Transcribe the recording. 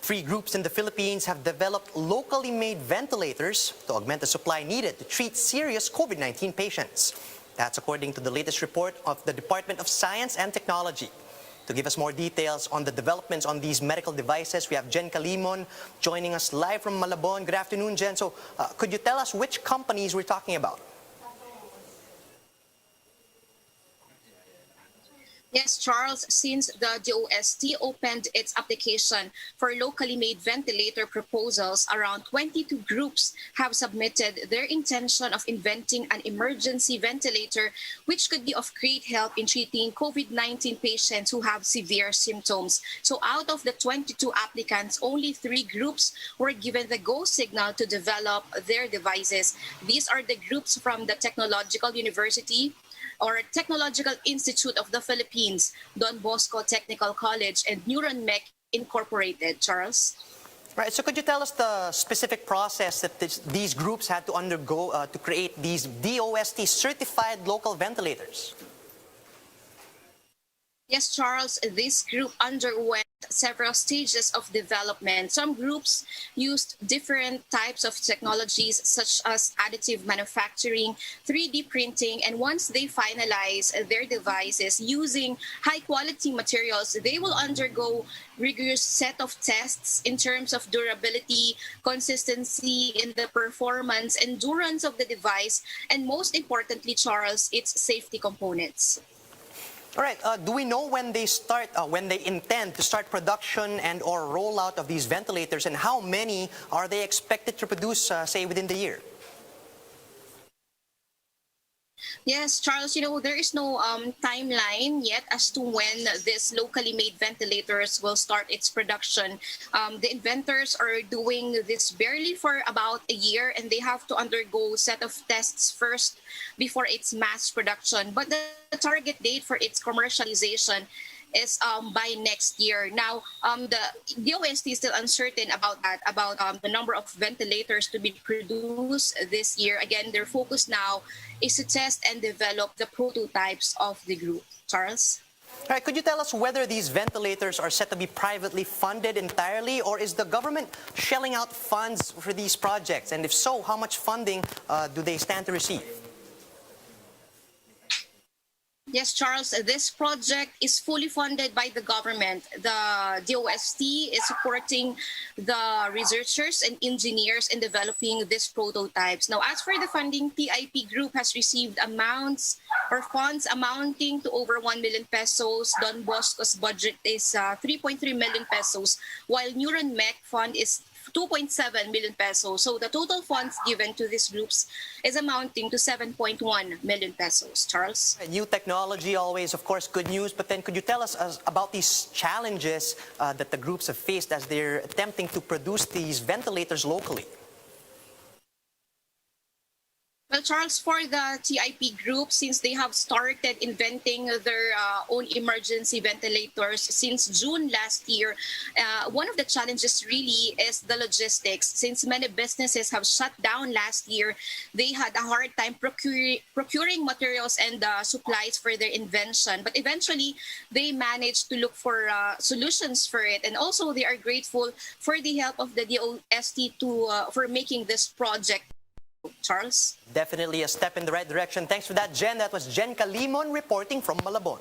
3 groups in the Philippines have developed locally made ventilators to augment the supply needed to treat serious COVID-19 patients. That's according to the latest report of the Department of Science and Technology. To give us more details on the developments on these medical devices, we have Jen Calimon joining us live from Malabon. Good afternoon, Jen. So could you tell us which companies we're talking about? Yes, Charles, since the DOST opened its application for locally made ventilator proposals, around 22 groups have submitted their intention of inventing an emergency ventilator which could be of great help in treating COVID-19 patients who have severe symptoms. So out of the 22 applicants, only 3 groups were given the go signal to develop their devices. These are the groups from the Technological University or Technological Institute of the Philippines, Don Bosco Technical College, and NeuronMech Incorporated. Charles? Right, so could you tell us the specific process that these groups had to undergo to create these DOST certified local ventilators? Yes, Charles, this group underwent several stages of development. Some groups used different types of technologies such as additive manufacturing, 3D printing, and once they finalize their devices using high-quality materials, they will undergo rigorous set of tests in terms of durability, consistency in the performance, endurance of the device, and most importantly, Charles, its safety components. All right, do we know when they intend to start production and or rollout of these ventilators, and how many are they expected to produce, say, within the year? Yes, Charles, there is no timeline yet as to when this locally made ventilators will start its production. The inventors are doing this barely for about a year, and they have to undergo a set of tests first before its mass production. But the target date for its commercialization is by next year. Now, the DOST is still uncertain about that, about the number of ventilators to be produced this year. Again, their focus now is to test and develop the prototypes of the group. Charles? All right, could you tell us whether these ventilators are set to be privately funded entirely, or is the government shelling out funds for these projects? And if so, how much funding do they stand to receive? Yes, Charles, this project is fully funded by the government. The DOST is supporting the researchers and engineers in developing these prototypes. Now, as for the funding, TIP Group has received amounts or funds amounting to over 1 million pesos. Don Bosco's budget is 3.3 million pesos, while NeuronMech fund is 2.7 million pesos. So the total funds given to these groups is amounting to 7.1 million pesos. Charles? New technology, always, of course, good news. But then could you tell us about these challenges that the groups have faced as they're attempting to produce these ventilators locally? Well, Charles, for the TIP group, since they have started inventing their own emergency ventilators since June last year, one of the challenges really is the logistics. Since many businesses have shut down last year, they had a hard time procuring materials and supplies for their invention. But eventually, they managed to look for solutions for it. And also, they are grateful for the help of the DOST for making this project. Charles? Definitely a step in the right direction. Thanks for that, Jen. That was Jen Calimon reporting from Malabon.